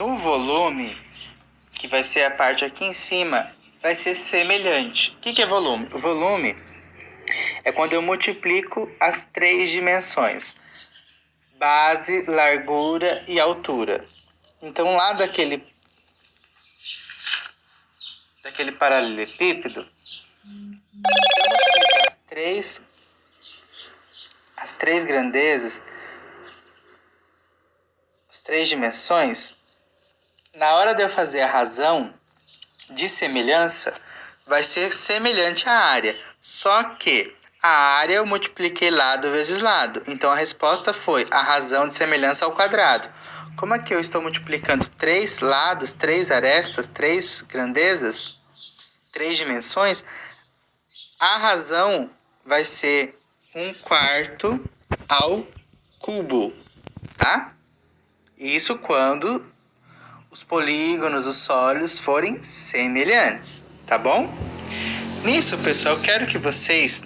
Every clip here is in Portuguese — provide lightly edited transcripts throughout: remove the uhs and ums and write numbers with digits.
O volume, que vai ser a parte aqui em cima, vai ser semelhante. O que é volume? O volume é quando eu multiplico as três dimensões: base, largura e altura. Então, lá daquele paralelepípedo, se eu multiplicar as três grandezas, as três dimensões, na hora de eu fazer a razão de semelhança, vai ser semelhante à área. Só que a área eu multipliquei lado vezes lado. Então a resposta foi a razão de semelhança ao quadrado. Como aqui eu estou multiplicando três lados, três arestas, três grandezas, três dimensões, a razão vai ser 1/4 ao cubo, tá? Isso quando os polígonos, os sólidos forem semelhantes, tá bom? Nisso, pessoal, eu quero que vocês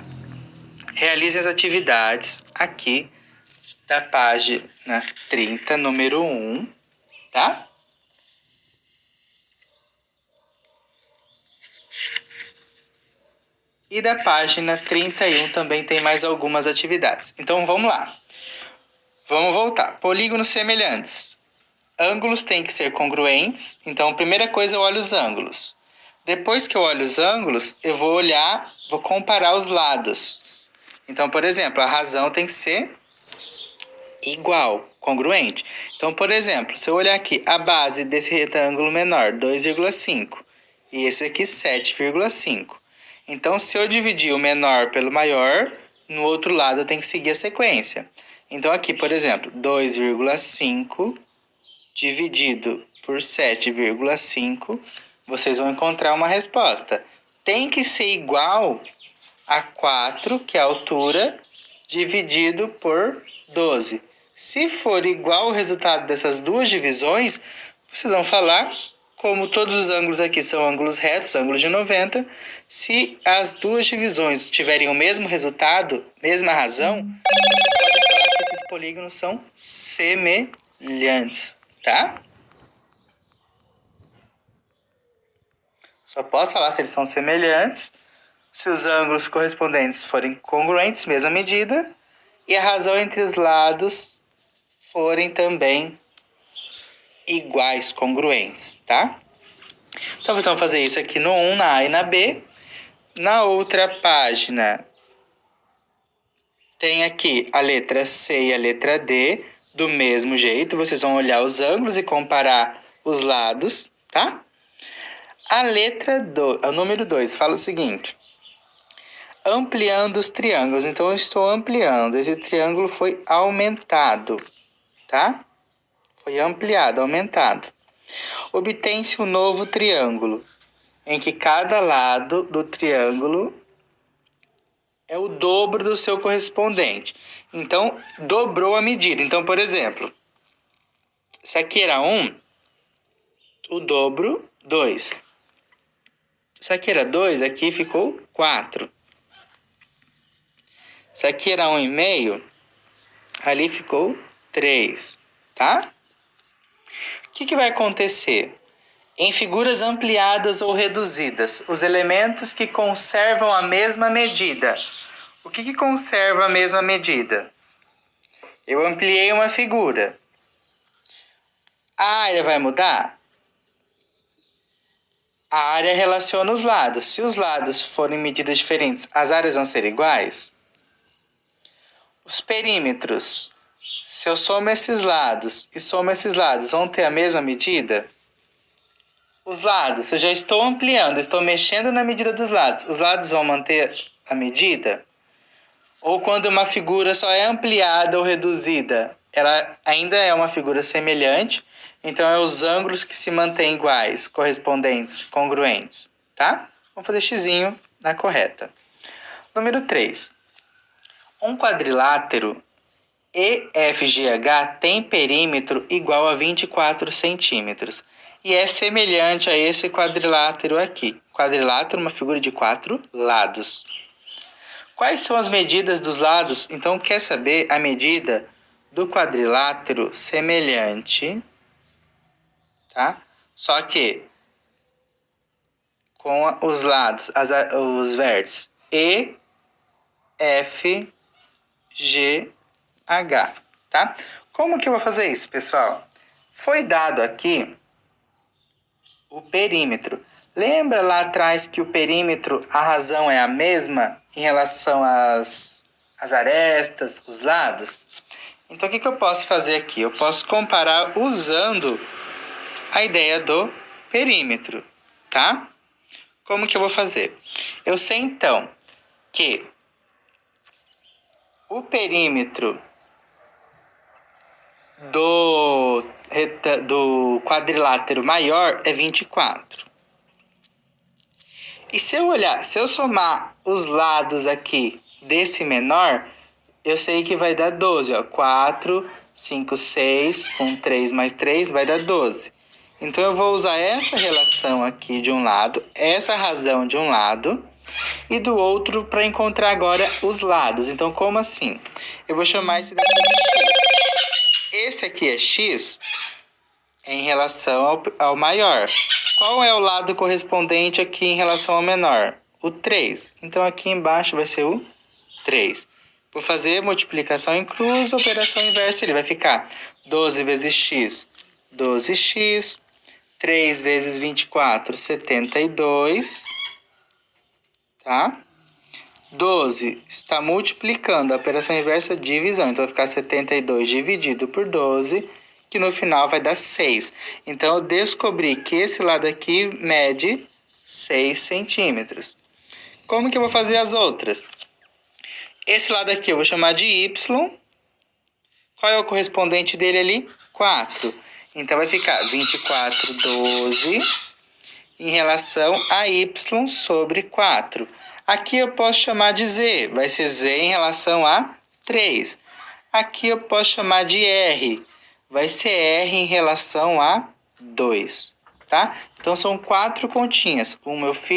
realizem as atividades aqui da página 30, número 1, tá? E da página 31 também tem mais algumas atividades. Então, vamos lá. Vamos voltar. Polígonos semelhantes. Ângulos têm que ser congruentes. Então, a primeira coisa eu olho os ângulos. Depois que eu olho os ângulos, eu vou comparar os lados. Então, por exemplo, a razão tem que ser igual, congruente. Então, por exemplo, se eu olhar aqui, a base desse retângulo menor, 2,5, e esse aqui, 7,5. Então, se eu dividir o menor pelo maior, no outro lado eu tenho que seguir a sequência. Então, aqui, por exemplo, 2,5 dividido por 7,5, vocês vão encontrar uma resposta. Tem que ser igual a 4, que é a altura, dividido por 12. Se for igual o resultado dessas duas divisões, vocês vão falar, como todos os ângulos aqui são ângulos retos, ângulos de 90, se as duas divisões tiverem o mesmo resultado, mesma razão, vocês podem falar que esses polígonos são semelhantes, tá? Só posso falar se eles são semelhantes se os ângulos correspondentes forem congruentes, mesma medida, e a razão entre os lados forem também iguais, congruentes, tá? Então, vocês vão fazer isso aqui no 1, na A e na B. Na outra página, tem aqui a letra C e a letra D, do mesmo jeito. Vocês vão olhar os ângulos e comparar os lados, tá? O número 2 fala o seguinte: ampliando os triângulos. Então, eu estou ampliando. Esse triângulo foi aumentado, tá? Foi ampliado, aumentado. Obtém-se um novo triângulo, em que cada lado do triângulo é o dobro do seu correspondente. Então, dobrou a medida. Então, por exemplo, se aqui era 1, o dobro, 2. Se aqui era 2, aqui ficou 4. Se aqui era 1,5, ali ficou 3, tá? O que vai acontecer? Em figuras ampliadas ou reduzidas, os elementos que conservam a mesma medida. O que conserva a mesma medida? Eu ampliei uma figura. A área vai mudar? A área relaciona os lados. Se os lados forem medidas diferentes, as áreas vão ser iguais? Os perímetros. Se eu somo esses lados e somo esses lados, vão ter a mesma medida? Os lados, eu já estou ampliando, estou mexendo na medida dos lados. Os lados vão manter a medida? Ou quando uma figura só é ampliada ou reduzida, ela ainda é uma figura semelhante, então é os ângulos que se mantêm iguais, correspondentes, congruentes, tá? Vamos fazer xizinho na correta. Número 3. Um quadrilátero EFGH tem perímetro igual a 24 centímetros e é semelhante a esse quadrilátero aqui. Quadrilátero é uma figura de 4 lados. Quais são as medidas dos lados? Então, quer saber a medida do quadrilátero semelhante tá? Só que com os lados, os vértices E, F, G, H, tá? Como que eu vou fazer isso, pessoal? Foi dado aqui o perímetro. Lembra lá atrás que o perímetro, a razão é a mesma em relação às arestas, os lados? Então, o que eu posso fazer aqui? Eu posso comparar usando a ideia do perímetro, tá? Como que eu vou fazer? Eu sei, então, que o perímetro do quadrilátero maior é 24. E se eu somar os lados aqui desse menor, eu sei que vai dar 12, ó. 4, 5, 6, com 3 mais 3 vai dar 12. Então, eu vou usar essa relação aqui de um lado, essa razão de um lado, e do outro para encontrar agora os lados. Então, como assim? Eu vou chamar esse daqui de x. Esse aqui é x em relação ao maior. Qual é o lado correspondente aqui em relação ao menor? O 3. Então, aqui embaixo vai ser o 3. Vou fazer multiplicação em cruz, operação inversa. Ele vai ficar 12 vezes x, 12x. 3 vezes 24, 72. Tá? 12 está multiplicando. A operação inversa divisão. Então, vai ficar 72 dividido por 12, que no final vai dar 6. Então, eu descobri que esse lado aqui mede 6 centímetros. Como que eu vou fazer as outras? Esse lado aqui eu vou chamar de y. Qual é o correspondente dele ali? 4. Então, vai ficar 24, 12 em relação a y sobre 4. Aqui eu posso chamar de z. Vai ser z em relação a 3. Aqui eu posso chamar de r. Vai ser r em relação a 2. Tá? Então, são 4 continhas. Uma eu fiz.